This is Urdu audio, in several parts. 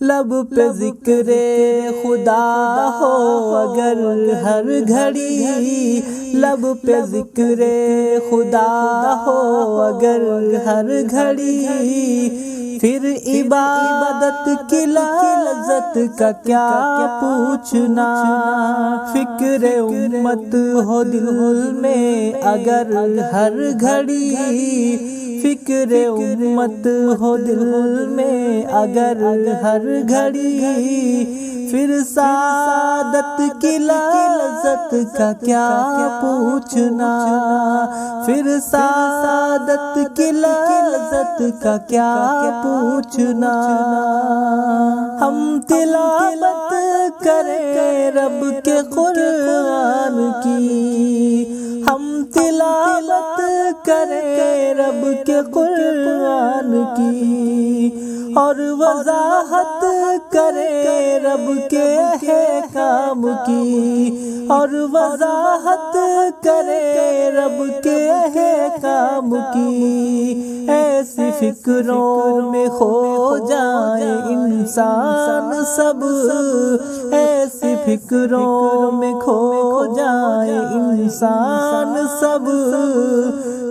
لب پہ ذکر خدا ہو اگر ہر گھڑی، لب پہ ذکر خدا ہو اگر ہر گھڑی، پھر عبادت کی لذت کا کیا پوچھنا، فکر امت ہو دل میں اگر ہر گھڑی، فکر امت ہو دل میں اگر ہر گھڑی، پھر سعادت کی لذت کا کیا پوچھنا، پھر سعادت کی لذت کا کیا پوچھنا۔ ہم تلاوت کریں رب کے قرآن کی، ہم تلاوت کریں رب کے قرآن کی، اور وضاحت کریں رب کے احکام کی، اور وضاحت کریں رب کے احکام کی، ایسی فکروں میں کھو جائے انسان سب، ایسی فکروں میں کھو جائے انسان سب،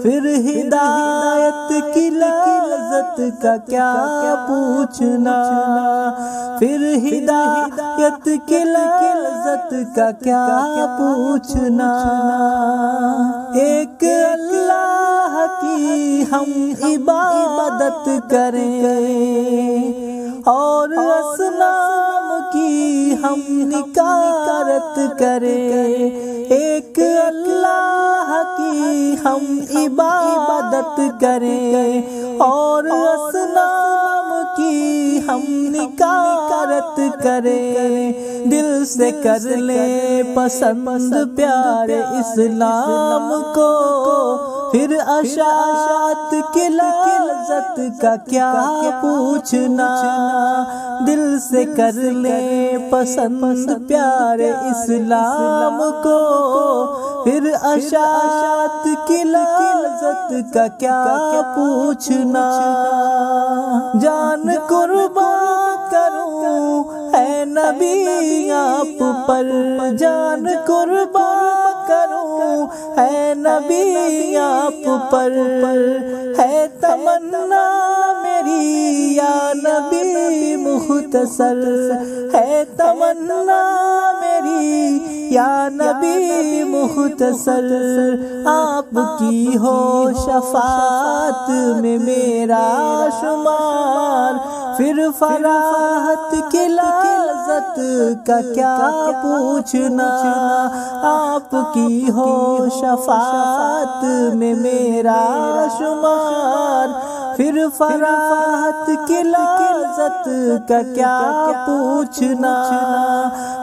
پھر ہدایت کی لذت کا کیا پوچھنا، پھر ہدایت کی لذت کا کیا پوچھنا۔ ایک اللہ کی ہم عبادت کریں اور اصنام کی ہم نکارت کریں، ایک اللہ کی ہم عبادت کریں اور اصنام کی ہم نکارت کریں، دل سے کر لیں پسند پیارے اسلام کو، پھر اشاعت کی لذت کا کیا پوچھنا، دل سے کر لیں پسند پیارے اسلام کو، پھر اشاعت کی لذت کا کیا پوچھنا۔ جان قربان کروں اے نبی آپ پر، جان قربان کروں اے نبی آپ پر، ہے تمنا میری یا نبی مختصر، ہے تمنا میری یا نبی مختصر، آپ کی ہو شفاعت میں میرا شمار، پھر فراحت کی لذت کا کیا پوچھنا، آپ کی ہو شفاعت میں میرا شمار، پھر فراحت کی لذت کا کیا پوچھنا۔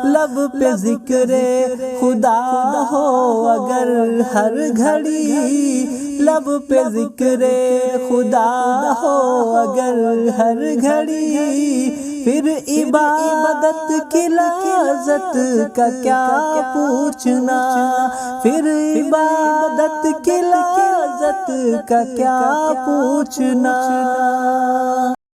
لب پہ ذکر خدا ہو اگر ہر گھڑی، لب پہ ذکر خدا ہو اگر ہر گھڑی، پھر عبادت کی لذت کا کیا پوچھنا، پھر عبادت کی لذت کا کیا پوچھنا۔